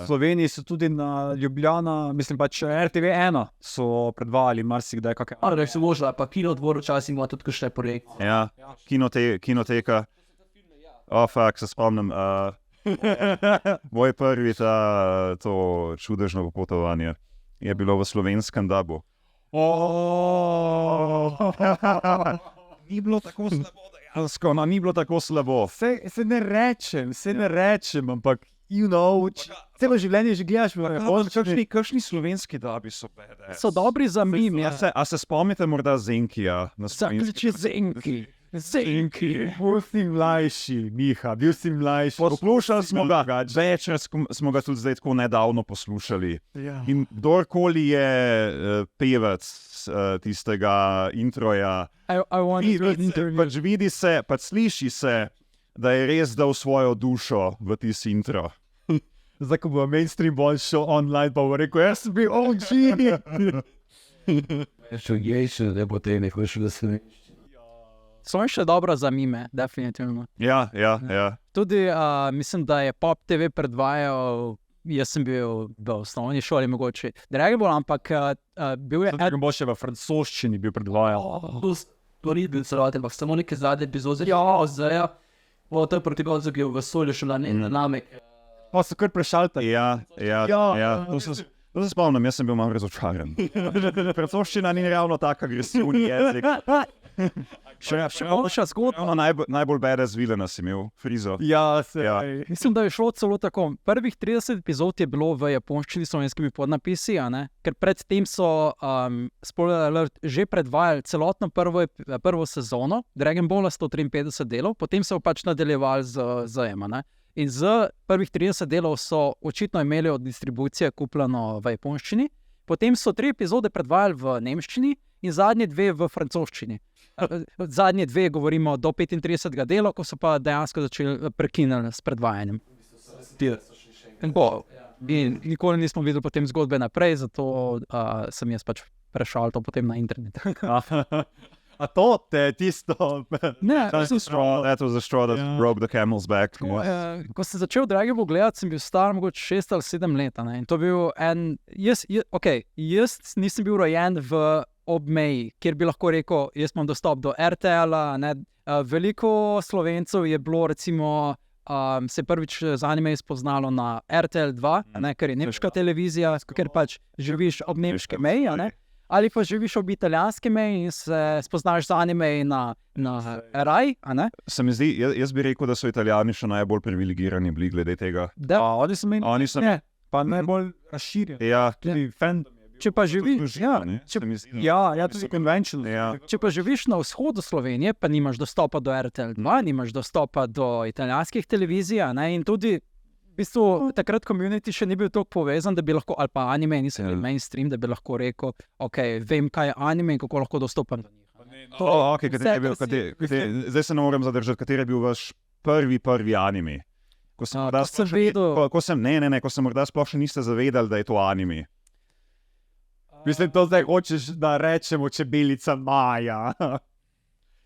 Sloveniji so tudi na Ljubljana, mislim pač RTV1 so predvajali marsikdaj kakšne. Ali se možno, pa Kinodvor včasih ima tudi kakšne projekte. Ja, kinoteka. Fakt, se spomnim. Moj prvi to čudežno popotovanje je bilo v slovenskem dubu. Ni bilo tako slabo dejansko, ni bilo tako slabo. Se ne rečem, ampak celo življenje že gledaš. Kakšni slovenski dubi so badass. So dobri za mim, ja. A se spomnite morda Zenkija? Zaključi Zenki. Bil si mlajši, Miha, bil si mlajši. Poslušali smo ga, večkrat smo ga tudi zdaj tako nedavno poslušali. Ja. In kdorkoli je pevec tistega introja, pač vidi se, pač sliši se, da je res dal svojo dušo v tisti intro. Zdaj, ko bo mainstream bolj šel online, pa bo rekel, jaz sem bil OG. Še ne bo te nekaj še da se ne. So še dobro za mime, definitivno. Ja. Tudi mislim, da je Pop TV predvajal, jaz sem bil v osnovni šoli mogoče Dragon Ball, ampak bil je... Dragon Ball še v francoščini bil predvajal. To ni bil celoten, ampak samo neke zadnje epizode. Zdaj, to je proti koncu, ki je v vesolju šel na namek. Pa so kar prešaltali. Ja. To se spomnim, jaz sem bil malo razočaran. Francoščina ni ravno tak agresivni jezik. Še zgodba. Najbolj badass vilena si imel, Frizo. Ja. Mislim, da je šlo celo tako. Prvih 30 epizod je bilo v japonščini s slovenskimi podnapisi, ker predtem so spoiler alert, že predvajali celotno prvo sezono Dragon Balla 153 delov, potem so pač nadaljevali z Ema. In z prvih 30 delov so očitno imeli od distribucije kupljeno v japonščini, potem so 3 epizode predvajali v nemščini in zadnje 2 v francoščini. Zadnje 2 govorimo do 35. dela, ko so pa dejansko začeli prekiniti s predvajanjem. In nikoli nismo videli potem zgodbe naprej, zato sem jaz pač prešal to potem na internet. A to te je tisto... Ne, That was the straw that broke the camel's back. Ko sem začel Dragon Ball gledati, sem bil star mogoče 6 ali 7 let. In to bil jaz nisem bil rojen v obmeji, kjer bi lahko rekel, jaz imam dostop do RTL-a. Veliko Slovencev je bilo recimo, se prvič z anime spoznalo na RTL 2, ker je nemška televizija, ker pač živiš ob nemške meji, ali pa živiš ob italijanske meji in se spoznaš z anime na raj. Se mi zdi, jaz bi rekel, da so Italijani še najbolj privilegirani bili glede tega. Oni so pa najbolj razširjeni. Ja. Tudi fandom. Če pa živiš, tudi conventional. Ja. Če pa živiš na vzhodu Slovenije, pa nimaš dostopa do RTL 2, nimaš dostopa do italijanskih televizij, in tudi v bistvu takrat community še ni bil toliko povezan, da bi lahko, ali pa anime, nisem bil mainstream, da bi lahko rekel, vem, kaj je anime in kako lahko dostopam do njih. Zdaj se ne morem zadržati, kateri je bil vaš prvi anime? Ko se morda sploh še niste zavedali, da je to anime. Mislim, to zdaj hočeš, da rečemo Čebelica Maja.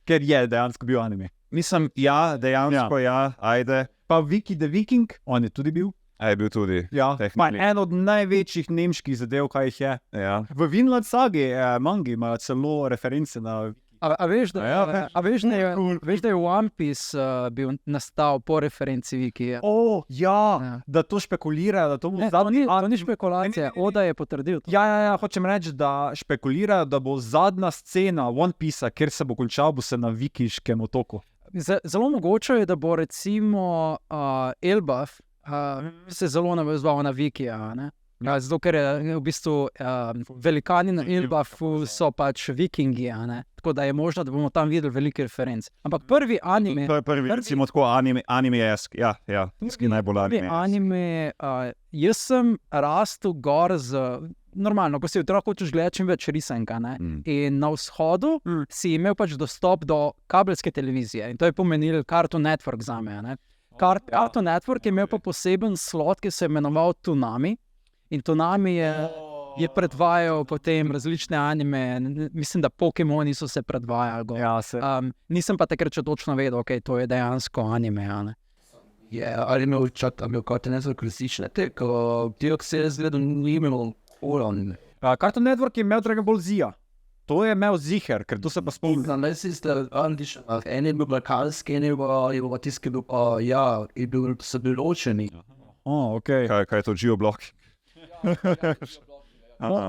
Ker je dejansko bil anime. Mislim, dejansko, ajde. Pa Viki the Viking, on je tudi bil. Je bil tudi. Ja, pa en od največjih nemških zadev, kaj jih je. Ja. V Vinland Sagi, mangi, imajo celo reference na... A veš, da je One Piece bil nastal po referenci Vikija? Da to špekulirajo, da to bo... To ni špekulacija, Oda je potrdil to. Ja, hočem reči, da špekulirajo, da bo zadnja scena One Piece-a, kjer se bo končal, bo se na Vikiškem otoku. Zelo mogoče je, da bo recimo Elbaf se zelo navezoval na Vikija, zato, ker je v bistvu velikani na Elbafu so pač vikingi, tako da je možno, da bomo tam videli velike reference. Ampak prvi anime... recimo tako anime-esk, tiski najbolj anime. Jaz sem rastel gor z... Normalno, ko si otrok hočeš gledati čim več risanka, in na vzhodu si imel pač dostop do kabelske televizije in to je pomenil Cartoon Network zame, Cartoon Network je imel pa poseben slot, ki se je imenoval Toonami. In Toonami je predvajal potem različne anime, mislim, da Pokemoni so se predvajali. Nisem pa takrat še točno vedel, to je dejansko anime. ali imel čak, imel Cartoon Network klasične, tega se je zgledal, ni imel Olan. Cartoon Network je imel Dragon Ball Z. To je imel ziher, ker to se pa spomnim. Znalazil si, da en je bil balkanski, en je bil tiski, je bil, so bili ločeni. Okay. Kaj je to geoblock?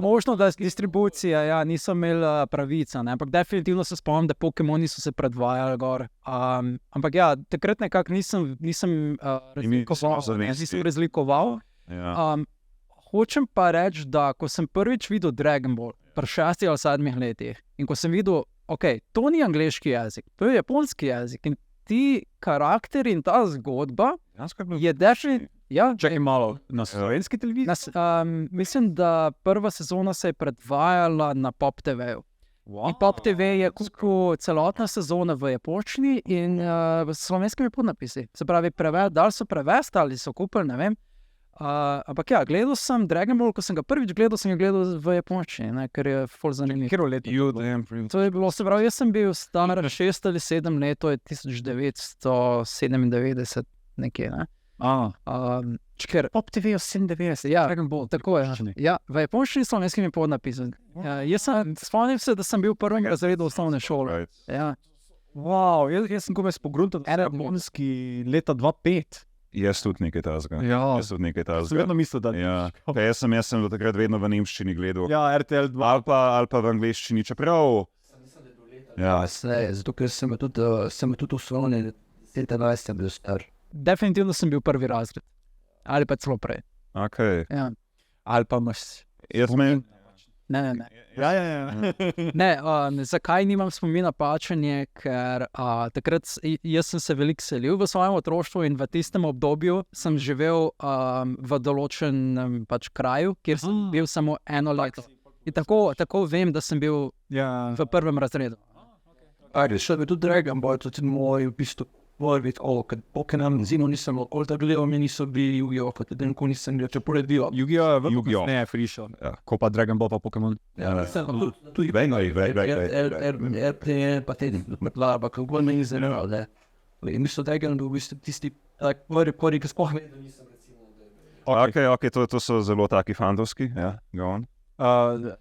Možno, da distribucija, ja, niso imeli pravica, ne? Ampak definitivno se spomnim, da Pokemoni so se predvajali gor. Ampak ja, takrat nekako nisem razlikoval. Ja. Hočem pa reči, da ko sem prvič videl Dragon Ball, pri 6 ali 7 letih, in ko sem videl, to ni angleški jezik, to je japonski jezik, in ti karakteri in ta zgodba je definitivno. Ja, čakaj malo, na slovenski televiziji? Mislim, da prva sezona se je predvajala na Pop TV-ju. In Pop TV je kupil celotna sezona v japonščini in s slovenskimi podnapisi. Se pravi, dali so prevesti ali so kupili, ne vem. Ampak ja, gledal sem Dragon Ball, ko sem ga prvič gledal, sem ga gledal v japonščini, ker je ful zanimiv. Kjer let? To je bilo, se pravi, jaz sem bil star 6 ali 7 let, to je 1997 nekje, ne? Ker Pop TV je 97, ja, Dragon Ball, tako je. Ja, v japonščini slovenskimi podnapisi. Jaz spomnim se, da sem bil v prvem razredu osnovne šole. Ja. Wow, jaz sem komaj spogruntal, da je japonski leta 2005. Jaz tudi nekaj tazga. Ja, sem vedno mislil, da ja. Jaz sem do takrat vedno v nemščini gledal. Ja, RTL 2. Ali pa v angleščini, čeprav... Ja, zato ker sem tudi osnovne 17 bil star. Definitivno sem bil prvi razred. Ali pa celo prej. Okay. Ja. Ali pa imaš... Ne. Ja. Ne, zakaj nimam spomina pačenje, ker takrat jaz sem se veliko selil v svojem otroštvu in v tistem obdobju sem živel v določenem kraju, kjer sem bil samo eno leto. In tako vem, da sem bil v prvem razredu. Še bi tudi Dragon Ball, to je moj v bistvu prvi, kad Pokémon zimo nisem okolta gledal, mi niso bili Yu-Gi-Oh, pa tudi ko nisem gledal, če poredio. Yu-Gi-Oh ne je prišel, ko pa Dragon Ball pa Pokémon. Ja, tudi RTL pa tedi, pa kako me ni zanimalo, ne. In mislim, Dragon Ball v bistvu tisti, prvi, ki sploh vedno nisem recimo. Ok, to so zelo taki fantovski, ja, go on.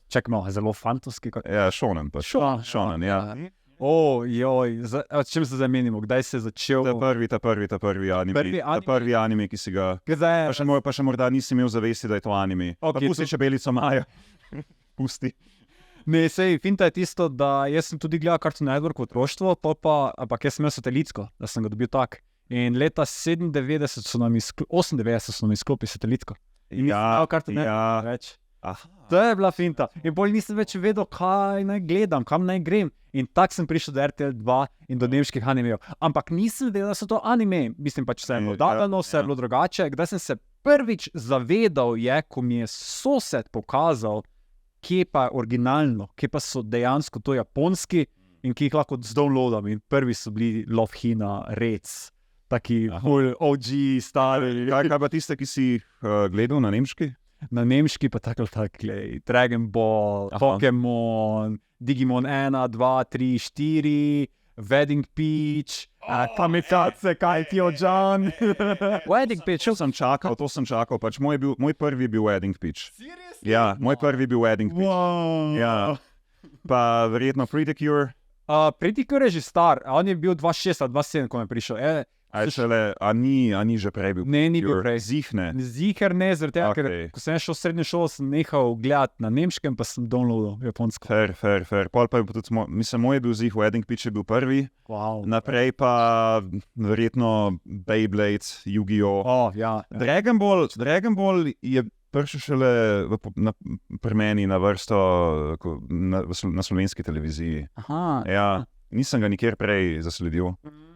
Čakaj malo, zelo fantovski. Ja, shonen pa. Shonen, ja. S čim se zamenimo? Kdaj se je začel? Ta prvi anime, ki si ga... Pa še morda nisi imel zavesti, da je to anime. Pusti Čebelico Majo. Pusti. Ne, finta je tisto, da jaz sem tudi gledal Cartoon Network v otroštvu, ampak jaz sem imel satelitsko, da sem ga dobil tak. In leta 98 so nam izklopili satelitko. In nisem Cartoon Network več. To je bila finta. In bolj nisem več vedel, kaj naj gledam, kam naj grem. In tak sem prišel do RTL 2 in do nemških animejev. Ampak nisem vedel, da so to anime. Mislim pa, če se je bilo vse bilo drugače. Kdaj sem se prvič zavedal je, ko mi je sosed pokazal, kje pa je originalno, kje pa so dejansko to japonski in ki jih lahko downloadam. In prvi so bili Love Hina, Reds, taki OG, stari. Kaj pa tiste, ki si gledal na nemški? Na nemški pa tako, Dragon Ball, Pokémon, Digimon 1, 2, 3, 4, Wedding Peach, Kamikaze, Kaitio-Jan. Wedding Peach, to sem čakal, pač moj prvi je bil Wedding Peach. Ja, moj prvi je bil Wedding Peach. Wow. Ja. Pa verjetno Pretty Cure. Pretty Cure je že star, on je bil 2006 ali 2007, ko je prišel. A ni že prej bil? Ne, ni bil prej. Zihne. Ziher ne, zaradi tega, ker ko sem šel v srednjo šolo, sem nehal gledati na nemškem, pa sem downloadal japonsko. Fair. Pol pa je tudi, moj je bil Zih, Wedding Peach je bil prvi. Wow. Naprej pa verjetno Beyblade, Yu-Gi-Oh. Ja. Dragon Ball je prišel šele pri meni na vrsto na slovenski televiziji. Aha. Ja, nisem ga nikjer prej zasledil.